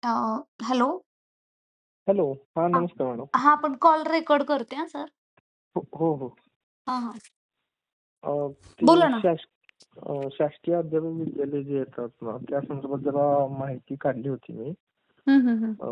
अ, hello. Hello. हां, हां. नमस्कार मॅडम. हां, पण कॉल रेकॉर्ड करते हां सर. हो, हो, हो. हां, हां. अ, ते बोला ना. शासकीय अध्यापक विद्यालय जे येतात ना, त्या संदर्भात जरा माहिती काढली होती मी. हं, हं, हं. अ,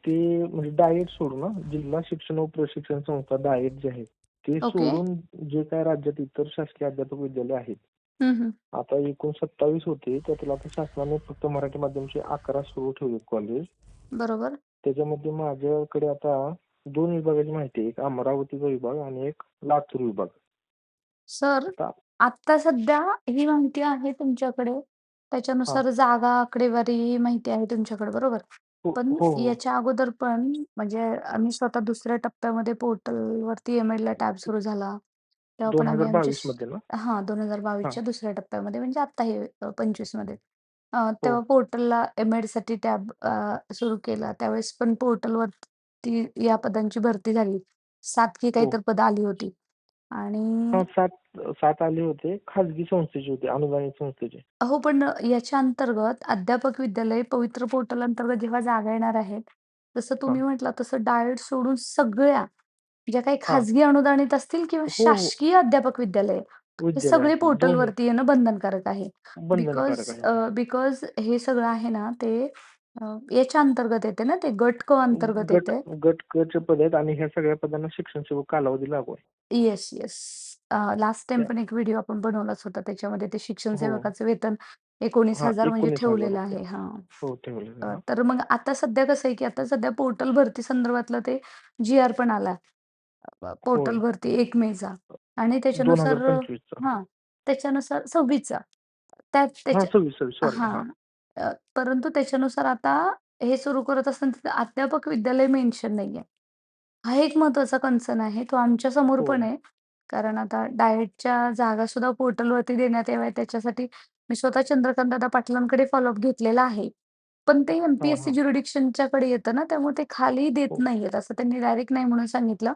ते म्हणजे डाएट सोडून जिल्हा शिक्षण व प्रशिक्षण संस्था डाएट जे आहे, ते ओके. सोडून जे काही राज्यात इतर शासकीय अध्यापक विद्यालय आहेत. हं, हं. आता एकूण 27 होते, त्यातलं आता शासनाने फक्त मराठी माध्यमचे 11 सुरू ठेवलेत कॉलेज. बरोबर. त्याच्यामध्ये माझ्याकडे आता 2 विभागाची माहिती आहे. एक अमरावतीचा विभाग आणि एक लातूर विभाग. सर, आता आत्ता सध्या ही माहिती आहे तुमच्याकडे. हां. त्याच्यानुसार जागा, आकडेवारी ही माहिती आहे तुमच्याकडे, बरोबर. हो, पण हो, हो. याच्या अगोदर पण म्हणजे आम्ही स्वतः दुसऱ्या टप्प्यामध्ये पोर्टलवरती एम-एडला टॅब सुरू झाला. तेव्हा पण आम्ही आमचे 2022 मध्ये ना? हां, हां. 2022च्या दुसऱ्या टप्प्यामध्ये म्हणजे आत्ता हे 25 मध्ये. हो, तेव्हा पोर्टलला एम-एडसाठी टॅब सुरू केला. त्यावेळेस पण पोर्टलवरती या पदांची भरती झाली. 7 की हो. काहीतरी पदं आली होती. आणि हां, 7 आले होते. खाजगी संस्थेचे होते, अनुदानित संस्थेचे. हो, पण याच्या अंतर्गत अध्यापक विद्यालय पवित्र पोर्टल अंतर्गत जेव्हा जागा येणार आहेत, जसं हां, तुम्ही म्हटलात तसं डाएट सोडून सगळ्या ज्या काही हां. खाजगी अनुदानित असतील किंवा हो, हो. शासकीय अध्यापक विद्यालय, हे विद्यालय सगळे असतील दोन्ही पोर्टलवरती येणं बंधनकारक आहे. बिकॉज बंधनकारक आहे. बिकॉज हे सगळं आहे ना, ते याच्या अंतर्गत येते ना, ते गट क अंतर्गत गट येते. गट क चे पद आहेत आणि ह्या सगळ्या पदांना शिक्षण सेवक कालावधी लागू आहे. Yes, yes. लास्ट टाईम त्या पण एक व्हिडिओ आपण बनवलाच होता. त्याच्यामध्ये ते शिक्षण हो. सेवकाचं वेतन हां, 19,000 म्हणजे 19,000 ठेवलेलं रुपये. आहे. हां. हो, ठेवलेलं ना. तर मग आता सध्या कसं आहे, की आता सध्या पोर्टल भरती संदर्भातलं ते जी-आर पण आला. पोर्टल होय. भरती 1 मेचा आणि त्याच्यानुसार 2025 चा. हां, त्याच्यानुसार 26चा. त्यात हां, त्याच्या 26 सॉरी. हां. हां. परंतु त्याच्यानुसार आता हे सुरू करत असताना तिथे अध्यापक विद्यालय मेन्शन नाहीये. हा एक महत्त्वाचा कन्सर्न आहे. तो आमच्यासमोर हो. पण आहे. कारण आता डाएटच्या जागासुद्धा पोर्टलवरती देण्यात याव्या त्याच्यासाठी मी स्वतः चंद्रकांतदादा पाटलांकडे फॉलोअप घेतलेला आहे. पण ते हां, एम-पी-एस-सी हां. ज्युरिडिक्शनच्याकडे येतं ना, त्यामुळे ते खाली देत हो. नाहीयेत. असं त्यांनी डायरेक्ट नाही म्हणून सांगितलं.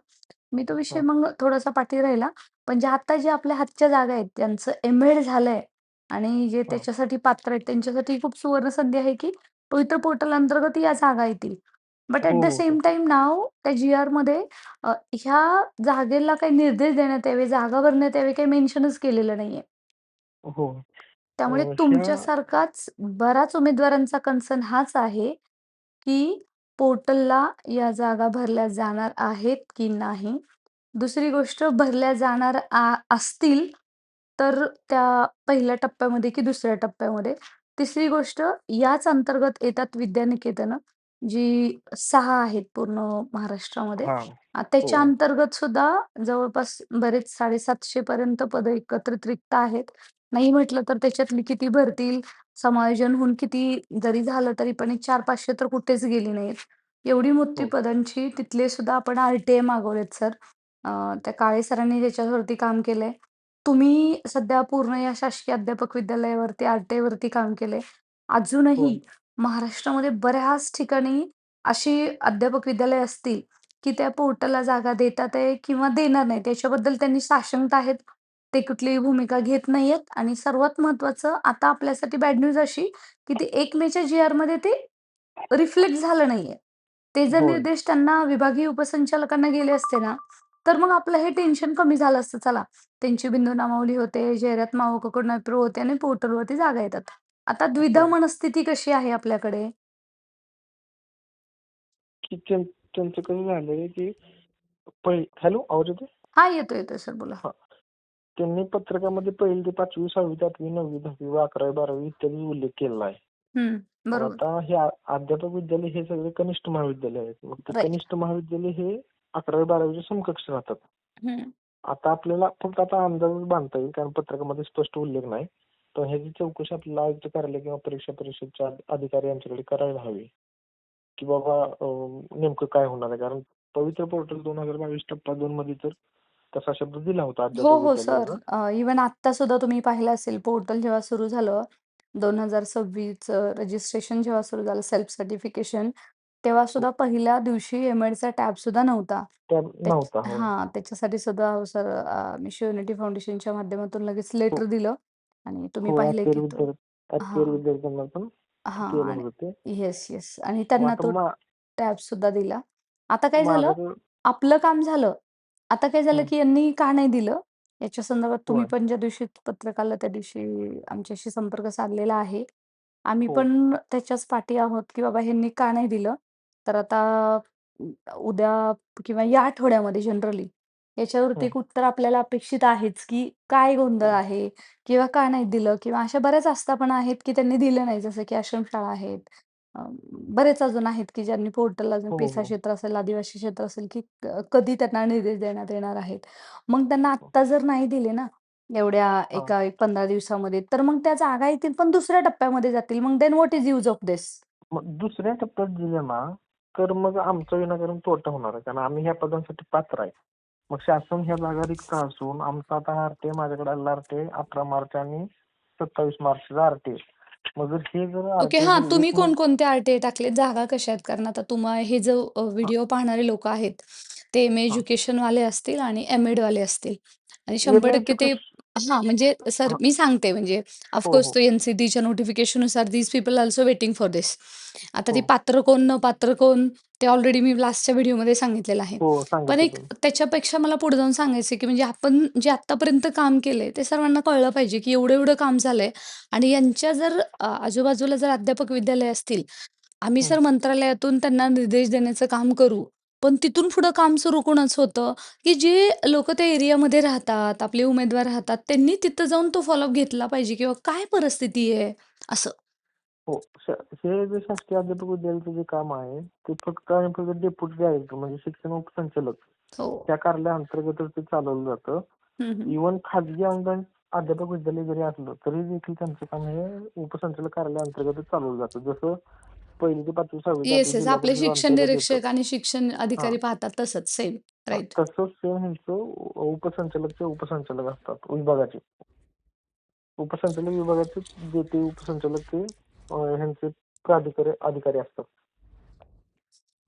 मी तो विषय हां, मग थोडासा पाठी राहिला. पण जे आपल्या हातच्या जागा आहेत, ज्यांचं एम-एड झालंय आणि जे हां. त्याच्यासाठी पात्र आहेत, त्यांच्यासाठी खूप सुवर्ण संधी आहे, की पवित्र पोर्टल अंतर्गत या जागा येतील. बट ॲट हो, द हो, सेम हो. टाईम नाऊ त्या जी-आरमध्ये ह्या जागेला काही निर्देश देण्यात यावे, जागा भरण्यात यावी, काही मेन्शनच केलेलं नाहीये. हो. त्यामुळे ह्या तुमच्यासारखाच बऱ्याच उमेदवारांचा कन्सर्न हाच आहे, की पोर्टलला या जागा भरल्या जाणार आहेत की नाही? दुसरी गोष्ट भरल्या जाणार असतील, तर त्या पहिल्या टप्प्यामध्ये की दुसऱ्या टप्प्यामध्ये? तिसरी गोष्ट याच अंतर्गत येतात विद्यानिकेतनं, जी 6 आहेत पूर्ण महाराष्ट्रामध्ये. हां. हो. त्याच्या अंतर्गत सुद्धा जवळपास बरेच 750 पर्यंत पदं एकत्रित रिक्त आहेत. नाही म्हटलं तर त्याच्यातली किती भरतील, समायोजन होऊन किती जरी झालं तरी पण एक 400-500 तर कुठेच गेली नाहीत. एवढी मोठी हो. पदांची तिथले सुद्धा आपण आर-टी-आय मागवलेत सर. त्या काळे सरांनी त्याच्यावरती काम केलंय. तुम्ही सध्या पूर्ण या शासकीय अध्यापक विद्यालयावरती आर-टी-आयवरती काम केलंय. हो. अजूनही महाराष्ट्रामध्ये बऱ्याच ठिकाणी अशी अध्यापक विद्यालय असतील, की त्या पोर्टलला जागा देतात आहे किंवा देणार नाहीत. याच्याबद्दल त्यांनी साशंक आहेत. ते कुठलीही भूमिका घेत नाहीयेत आणि सर्वात महत्त्वाचं आता आपल्यासाठी बॅड न्यूज अशी, की ते 1 मेच्या जी-आरमध्ये ते रिफ्लेक्ट झालं नाहीये. ते जर होय. निर्देश त्यांना विभागीय उपसंचालकांना गेले असते ना, तर मग आपलं हे टेन्शन कमी झालं असतं. चला, त्यांची बिंदू नामावली होते, जाहिरात मावककडून अप्रूव्ह होते आणि पोर्टलवरती जागा येतात. आता द्विधा हो. मनस्थिती कशी आहे आपल्याकडे? की त्यांचं कसं झालंय, की हॅलो, आवाज येतोय? हां, येतोय, येतोय सर बोला. हां. त्यांनी पत्रकामध्ये 1ली ते 5वी, 6वी, 8वी, 9वी, 10वी व 11वी, 12वी इत्यादी उल्लेख केलेला आहे. हं, मग बरोबर. आता हे अध्यापक विद्यालय हे सगळे कनिष्ठ महाविद्यालय आहेत. मग ते राइट. कनिष्ठ महाविद्यालय हे 11वी, 12वीच्या समकक्ष राहतात. हं. आता आपल्याला फक्त आता अंदाजच बांधता येईल कारण पत्रकामध्ये स्पष्ट उल्लेख नाही. तर ह्याची चौकशी आपल्याला आयुक्त कार्यालय किंवा परीक्षा परिषदच्या अधिकारी यांच्याकडे करायला हवी. की बाबा नेमकं काय होणार आहे? कारण पवित्र पोर्टल 2022 टप्पा 2 मध्ये तर तसा शब्द दिला होता हो, अध्यापक हो सर. विद्यालयाचा. इव्हन आत्ता सुद्धा तुम्ही पाहिलं असेल पोर्टल जेव्हा सुरू झालं 2026चं रजिस्ट्रेशन जेव्हा सुरू झालं सेल्फ सर्टिफिकेशन, तेव्हा सुद्धा पहिल्या दिवशी एम-एडचा टॅब सुद्धा नव्हता. त्या नव्हता. होय. त्याच्यासाठी सुद्धा हो सर मी शिवनेटी फाउंडेशनच्या माध्यमातून लगेच हो, लेटर दिलं आणि तुम्ही हो. पाहिलंय की तो ॲपियर हां. विद्यार्थ्यांना पण. हां केलं आणि होतं ते. येस, येस आणि मग त्यांना आता तो टॅब सुद्धा दिला. आता काय झालं, माझं आपलं काम झालं. आता काय झालं, हं, की यांनी का नाही दिलं, याच्या संदर्भात तुम्ही होय. पण ज्या दिवशी पत्रक आलं, त्या दिवशी आमच्याशी संपर्क साधलेला आहे. आम्ही हो, पण त्याच्याच पाठी आहोत, की बाबा ह्यांनी का नाही दिलं. तर आता उद्या किंवा या आठवड्यामध्ये जनरली याच्यावरती हं, एक उत्तर आपल्याला अपेक्षित आहेच, की काय गोंधळ हो, आहे किंवा का नाही दिलं किंवा अशा बऱ्याच आस्थापना आहेत, की त्यांनी दिलं नाही. जसं की आश्रमशाळा आहेत. अ, बरेच अजून आहेत, की ज्यांनी पोर्टल अजून हो, पेसा हो, क्षेत्र असेल, आदिवासी क्षेत्र असेल, की कधी त्यांना निर्देश देण्यात येणार आहेत. मग त्यांना हो. आत्ता जर नाही दिले ना, एवढ्या हां. एका 15 दिवसामध्ये, तर मग त्या जागा येतील पण दुसऱ्या टप्प्यामध्ये जातील. मग then what is use of this? मग दुसऱ्या टप्प्यात दिलं ना, तर मग आमचा विनाकारण तोटा होणार आहे. कारण आम्ही ह्या पदांसाठी पात्र आहे. मग शासन ह्या जागा रिक्त असून आमचा आता आर-टी-आय माझ्याकडे आलेला आर-टी-आय 18 मार्च आणि 27 मार्चचा आर-टी-आय. मग जर हे जर ओके. आर-टी-आय हां, जर तुम्ही एक महिना कोणकोणते आर-टी-आय टाकलेत? जागा कशा आहेत? कारण आता हे जो हां, व्हिडिओ पाहणारे लोकं आहेत, ते हां. एज्युकेशनवाले असतील आणि एम-एडवाले असतील आणि 100% एम-एडचं ते कसं हां, म्हणजे सर हां. मी सांगते म्हणजे हो, ऑफकोर्स हो, तो एन-सी-टीच्या नोटिफिकेशननुसार this people also waiting for this. आता ती हो, पात्र कोण, न पात्र कोण, ते ऑलरेडी मी लास्टच्या व्हिडिओमध्ये सांगितलेलं आहे. हो. पण सांगितलं एक तुम्ही. त्याच्यापेक्षा मला पुढे जाऊन सांगायचं की म्हणजे आपण जे आत्तापर्यंत काम केलंय, ते सर्वांना कळलं पाहिजे, की एवढं-एवढं काम झालंय आणि यांच्या जर आजूबाजूला जर अध्यापक विद्यालय असतील, आम्ही हं. सर मंत्रालयातून त्यांना निर्देश देण्याचं काम करू. पण तिथून पुढं काम सुरू कोणाचं होतं, की जे लोकं त्या एरियामध्ये राहतात, आपले उमेदवार राहतात, त्यांनी तिथं जाऊन तो फॉलोअप घेतला पाहिजे किंवा काय परिस्थिती आहे असं. हो. हे जे शासकीय अध्यापक विद्यालयाचं जे काम आहे, ते फक्त आणि फक्त डेप्युटी डायरेक्टर म्हणजे शिक्षण उपसंचालक हो. त्या कार्यालयाअंतर्गतच ते चालवलं जातं. हं, हं. इव्हन खाजगी अनुदान अध्यापक विद्यालय जरी असलं, तरी देखील त्यांचं काम हे उपसंचालक कार्यालयाअंतर्गतच चालवलं जातं. जसं 1ली ते 5वी 6वी येस, आपलं येस. जिल्हा आपले परिषद शिक्षण अंतर्गत येतं. निरीक्षक आणि शिक्षण हां, अधिकारी पाहतात तसंच सेम. हां. राइट. तसंच सेम ह्यांचं उपसंचालकचे उपसंचालक असतात विभागाचे. उपसंचालक विभागाचे जे ते उपसंचालक ते ह्यांचे प्राधिकारी अधिकारी असतात.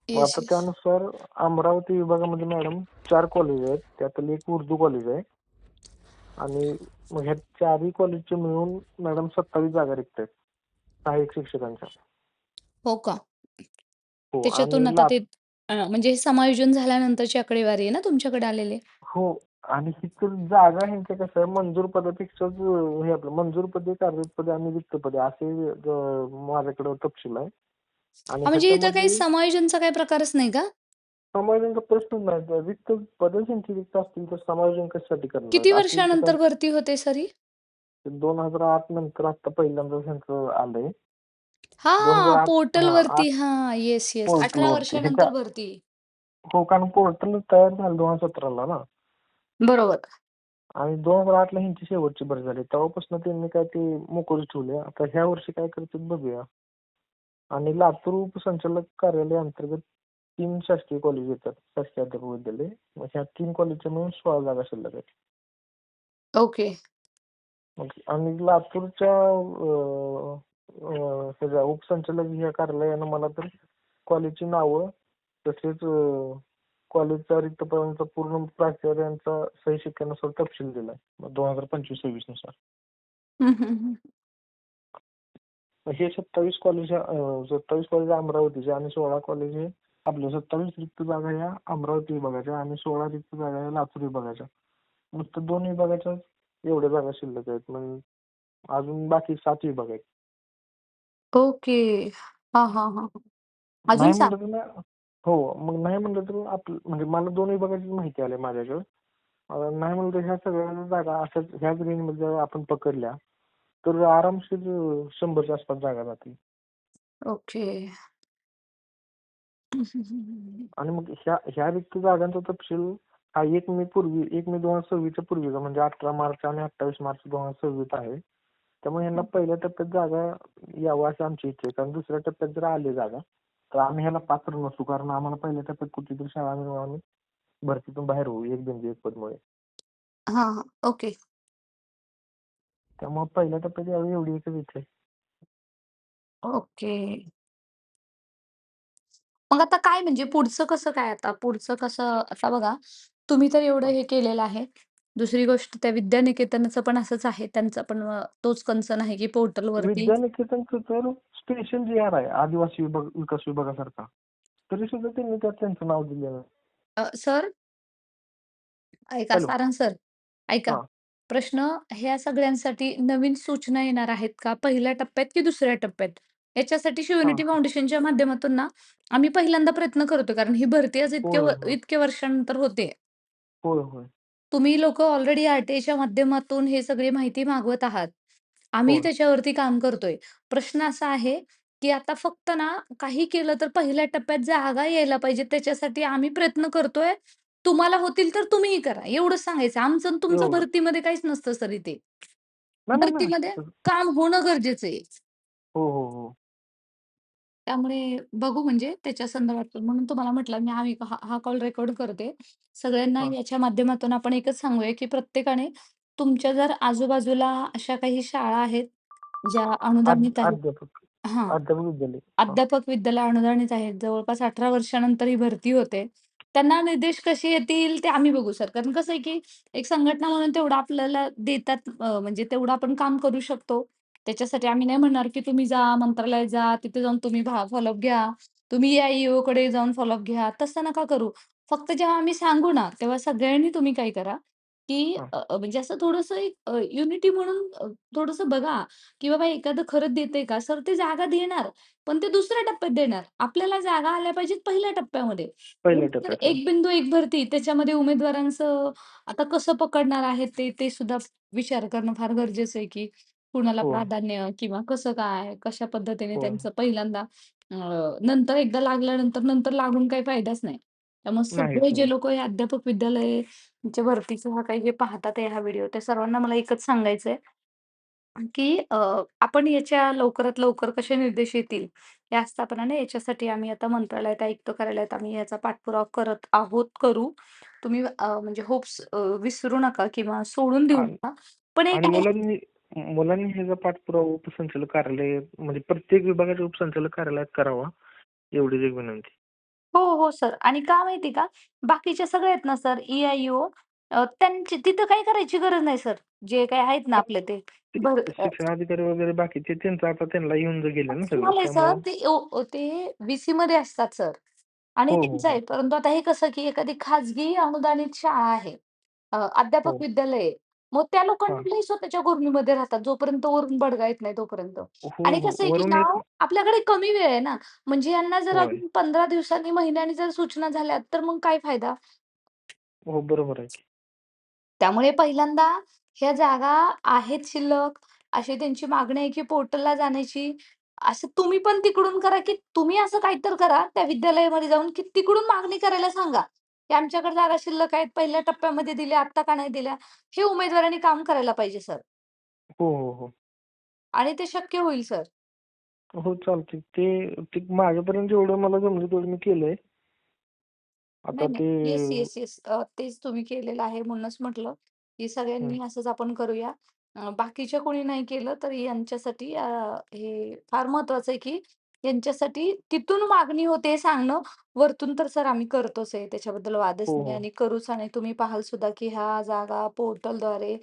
मग येस, आता येस. त्यानुसार अमरावती विभागामध्ये मॅडम 4 कॉलेज आहेत. त्यातलं एक उर्दू कॉलेज आहे आणि मग ह्या 4ही कॉलेजचे मिळून मॅडम 27 जागा रिक्त आहेत. सहाय्यक शिक्षकांच्या. हो का? हो त्याच्यातून आणि आता ते म्हणजे हे समायोजन झाल्यानंतरची आकडेवारी आहे ना तुमच्याकडे आलेली? हो आणि इथं जागा ह्यांच्या कसं आहे मंजूर पदापेक्षाच हे आपलं मंजूर पदे, कार्यरत पदे आणि रिक्त पदे असे माझ्याकडे तपशील आहे आणि हां, म्हणजे इथं काही ह्याच्यामध्ये समायोजनचा काही प्रकारच नाही का? समायोजनचा प्रश्नच नाही. रिक्त पदं त्यांची रिक्त असतील तर समायोजन कशासाठी करणार किती आहेत? असतील तर वर्षानंतर भरती होते सर ही? 2008 नंतर आता पहिल्यांदा ह्यांचं आलंय. हां, 2008 हां, पोर्टलवरती. 8 हां, येस, येस. 18 पोर्टलवरती. ह्याच्या वर्षानंतर भरती. हो, कारण पोर्टल तयार झालं 2017 ना बरोबर. आणि 2008 ह्यांची शेवटची भरती झाली. तेव्हापासून त्यांनी काय ते मोकळच ठेवले. आता ह्या वर्षी काय करतात बघूया. आणि लातूर उपसंचालक कार्यालय अंतर्गत 3 शासकीय कॉलेज येतात. शासकीय अध्यापक विद्यालय. मग ह्या 3 कॉलेजच्या मिळून 16 जागा शिल्लक आहेत. ओके. मग आणि लातूरच्या ह्याच्या उपसंचालक ह्या कार्यालयानं मला तर कॉलेजची नावं तसेच कॉलेजचा रिक्त पदांचा पूर्ण प्राचार्यांचा सही शिक्क्यानुसार तपशील दिलाय. मग 2025-26 नुसार. हं, हं, हं. मग हे 27 कॉलेज अमरावतीचे आणि 16 कॉलेज हे आपले 27 रिक्त जागा ह्या अमरावती विभागाच्या आणि 16 रिक्त जागा ह्या लातूर विभागाच्या. नुसतं 2 विभागाच्या एवढ्या जागा शिल्लक आहेत. मग अजून बाकी 7 विभाग आहेत. ओके. हां, हां, हां. अजून नाही 7? म्हणलं तर हो, मग नाही म्हणलं तर आपलं म्हणजे मला 2 विभागाचीच माहिती आली माझ्याकडे. नाही म्हणलं तर ह्या सगळ्या जागा अशाच ह्याच रेंजमध्ये जर आपण पकडल्या, तर आरामशीर 100च्या आसपास जागा जातील. ओके. हं, हं, हं, हं. आणि मग ह्या रिक्त जागांचा तपशील हा 1 मे 2026 च्या पूर्वीचा म्हणजे 18 मार्च आणि 28 मार्च 2026 आहे. त्यामुळे ह्यांना पहिल्या टप्प्यात जागा यावं अशी आमची इच्छा आहे. कारण दुसऱ्या टप्प्यात जर आली जागा, तर आम्ही ह्याला पात्र नसू. कारण आम्हाला पहिल्या टप्प्यात कुठलीतरी शाळा मिळून आम्ही भरतीतून बाहेर होऊ एक बिंदू एक पदमुळे. हां, हां. ओके. त्यामुळे पहिल्या टप्प्यात यावी एवढी एकच इच्छा आहे. ओके. मग आता काय म्हणजे पुढचं कसं काय आता? पुढचं कसं आता बघा, तुम्ही तर एवढं हे केलेलं आहे. दुसरी गोष्ट त्या विद्यानिकेतनचं पण असंच आहे. त्यांचा पण तोच कन्सर्न आहे, की पोर्टलवरती विद्यानिकेतनचं तर स्पेशल जे आर आहे आदिवासी विकास विभागासारखा, तरी सुद्धा त्यांनी त्यात त्यांचं नाव दिलेलं नाही. सर ऐका, हॅलो. सारांश सर, ऐका. हां, प्रश्न ह्या सगळ्यांसाठी नवीन सूचना येणार आहेत का? पहिल्या टप्प्यात की दुसऱ्या टप्प्यात? याच्यासाठी हां, शिवयुनिटी हां. फाउंडेशनच्या माध्यमातून ना, आम्ही पहिल्यांदा प्रयत्न करतोय. कारण ही भरती आज होय, होय. इतक्या वर्षानंतर होते. होय, होय. तुम्ही लोकं ऑलरेडी आर-टी-आयच्या माध्यमातून हे सगळी माहिती मागवत आहात. आम्ही होय. त्याच्यावरती काम करतोय. प्रश्न असा आहे, की आता फक्त ना काही केलं तर पहिल्या टप्प्यात जागा यायला पाहिजे त्याच्यासाठी आम्ही प्रयत्न करतोय. तुम्हाला होतील तर तुम्हीही करा. एवढंच सांगायचं. आमचं आणि तुमचं एवढं. भरतीमध्ये काहीच नसतं सर इथे. नाही, नाही, नाही. भरतीमध्ये काम होणं गरजेचं आहे. हो, हो, हो. त्यामुळे बघू म्हणजे त्याच्या संदर्भात म्हणून तुम्हाला म्हटलं मी आम्ही हा हा कॉल रेकॉर्ड करते. सगळ्यांना हां. याच्या माध्यमातून आपण एकच सांगूया, की प्रत्येकाने तुमच्या जर आजूबाजूला अशा काही शाळा आहेत, ज्या अनुदानित आहेत अध्यापक हां. अध्यापक विद्यालय. हां. अध्यापक विद्यालय अनुदानित आहेत. जवळपास 18 वर्षानंतर ही भरती होते. त्यांना निर्देश कसे येतील ते आम्ही बघू सर. कारण कसं आहे, की एक संघटना म्हणून तेवढं आपल्याला देतात म्हणजे तेवढं आपण काम करू शकतो. त्याच्यासाठी आम्ही नाही म्हणणार, की तुम्ही जा मंत्रालयात जा, तिथे जाऊन तुम्ही फॉलोअप घ्या. तुम्ही या ई-ओकडे जाऊन फॉलोअप घ्या. तसं नका करू. फक्त जेव्हा आम्ही सांगू ना, तेव्हा सगळ्यांनी तुम्ही काय करा, की हां. म्हणजे असं थोडंसं एक युनिटी म्हणून थोडंसं बघा, की बाबा एखादं खरंच देतंय का? सर ते जागा देणार. पण ते दुसऱ्या टप्प्यात देणार. आपल्याला जागा आल्या पाहिजेत पहिल्या टप्प्यामध्ये. पहिल्या तर टप्प्यात. हां. एक बिंदू एक भरती त्याच्यामध्ये उमेदवारांचं आता कसं पकडणार आहे ते सुद्धा विचार करणं फार गरजेचं आहे, की कुणाला होय, प्राधान्य किंवा कसं काय, कशा पद्धतीने होय. त्यांचं पहिल्यांदा नंतर एकदा लागल्यानंतर नंतर लागून काही फायदाच नाही. त्यामुळे नाहीच सगळे जे नाही. लोकं हे अध्यापक विद्यालयाच्या भरतीचा हा काही जे पाहतात आहे हा व्हिडिओ, त्या सर्वांना मला एकच सांगायचंय की आपण याच्या लवकरात लवकर कसे निर्देश येतील, या आस्थापनाने याच्यासाठी आम्ही आता मंत्रालयात, आयुक्त कार्यालयात आम्ही याचा पाठपुरावा करत आहोत, करू. तुम्ही म्हणजे होप्स विसरू नका किंवा सोडून देऊ आणि नका. पण एक आणि आहे मुलांनी ह्याचा पाठपुरावा उपसंचालक कार्यालय म्हणजे प्रत्येक विभागाच्या उपसंचालक कार्यालयात करावा, एवढीच एक विनंती. हो, हो सर. आणि का माहिती का? बाकीच्या सगळ्या आहेत ना सर, ई-आय-ओ त्यांची तिथं काही करायची गरज नाही सर. जे काही आहेत ना आपले ते भर ते शिक्षणाधिकारी वगैरे बाकीचे त्यांचं आता त्यांना येऊन गेले ना सगळं. झालंय सर. त्यामुळं ते व्ही-सीमध्ये असतात सर. आणि हो, हो, त्यांचं आहे. हो. परंतु आता हे कसं, की एखादी खाजगी अनुदानित शाळा आहे, अध्यापक हो. विद्यालय आहे. मग त्या हां. लोकांनाही स्वतःच्या कुर्मीमध्ये राहतात, जोपर्यंत वरून बडगा येत नाही तोपर्यंत. हो, आणि हो. कसं आहे, की वरून नाव येत आपल्याकडे कमी वेळ आहे ना, म्हणजे यांना जर होय. अजून 15 दिवसांनी, महिन्यांनी जर सूचना झाल्या, तर मग काय फायदा? हो, बरोबर आहे की. त्यामुळे पहिल्यांदा ह्या जागा आहेत शिल्लक, अशी त्यांची मागणी आहे, की पोर्टलला जाण्याची. असं तुम्ही पण तिकडून करा, की तुम्ही असं काहीतरी करा त्या विद्यालयामध्ये जाऊन, की तिकडून मागणी करायला सांगा, की आमच्याकडे जागा शिल्लक आहेत, पहिल्या टप्प्यामध्ये दिल्या, आत्ता का नाही दिल्या? हे उमेदवारांनी काम करायला पाहिजे सर. हो, हो, हो. आणि ते शक्य होईल सर. हो, चालतंय. ते ते माझ्यापर्यंत जेवढं मला जमलं तेवढं मी केलंय. आता नाही, नाही. ते येस, येस, येस. तेच तुम्ही केलेलं आहे म्हणूनच म्हटलं, की हं. सगळ्यांनी असंच आपण करूया. बाकीच्या कोणी नाही केलं तर यांच्यासाठी हे फार महत्वाचं आहे, की यांच्यासाठी तिथून मागणी होते हे सांगणं. वरतून तर सर आम्ही करतोच आहे. त्याच्याबद्दल वादच हो, नाही हो. आणि करूच आणि तुम्ही पाहाल सुद्धा, की ह्या जागा पोर्टलद्वारे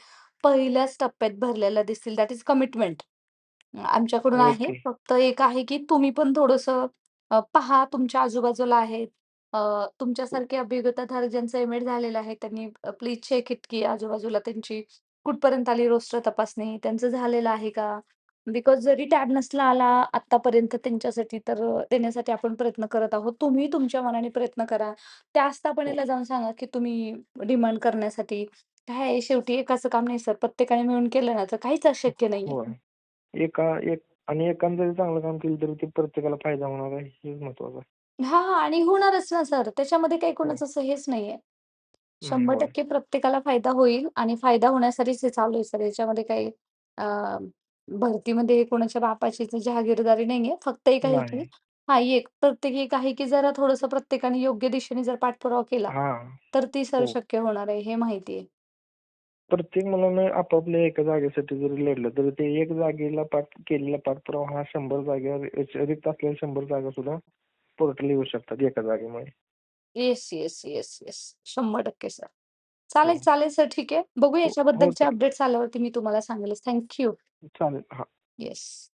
पहिल्याच टप्प्यात भरलेल्या दिसतील. That is commitment. आमच्याकडून आहे. ओके. फक्त एक आहे, की तुम्ही पण थोडंसं पहा तुमच्या आजूबाजूला आहेत. तुमच्यासारखे अभियोग्यताधारक ज्यांचं एम-एड झालेलं आहे, त्यांनी प्लीज चेक इट, की आजूबाजूला त्यांची कुठपर्यंत आली रोस्टर तपासणी, त्यांचं झालेलं आहे का? बिकॉज जरी टॅब नसला आला आत्तापर्यंत त्यांच्यासाठी, तर देण्यासाठी आपण प्रयत्न करत आहोत. तुम्ही तुमच्या मनाने प्रयत्न करा. त्या हो, आस्थापनेला जाऊन सांगा, की तुम्ही डिमांड करण्यासाठी. काय आहे शेवटी एकाचं काम नाही सर. प्रत्येकाने मिळून केलं ना, तर काहीच अशक्य होय. नाहीये. एक आणि एकानं जरी चांगलं काम केलं तरी ते प्रत्येकाला फायदा होणार आहे, हेच महत्वाचं आहे. हां, आणि होणारच ना सर. त्याच्यामध्ये काही हो. कोणाचं असं हेच नाहीये. नाही, होय. 100% प्रत्येकाला फायदा होईल आणि फायदा होण्यासाठीच हे चालू आहे सर. याच्यामध्ये काही अ, भरतीमध्ये कोणाच्या बापाची जहागीरदारी नाहीये. फक्त एक आहे की नाही. हां, प्रत्येक एक आहे की जरा थोडंसं प्रत्येकाने योग्य दिशेने जर पाठपुरावा केला, हां. तर ती सर हो. शक्य होणार आहे, हे माहिती आहे. प्रत्येक मुलानं आपापल्या एका जागेसाठी जरी लढलं, तरी ते एक जागेला केलेला पाठपुरावा हा 100 जागेवर रिक्त असलेल्या 100 जागा सुद्धा पोर्टलला येऊ शकतात एका जागेमुळे. Yes, yes, yes, yes. 100% sir. हो. चालेल, चालेल सर. ठीक आहे. बघू हो, हो याच्याबद्दलचे सर. अपडेट्स आल्यावरती मी तुम्हाला सांगेलच. Thank you. चालेल. हां. येस.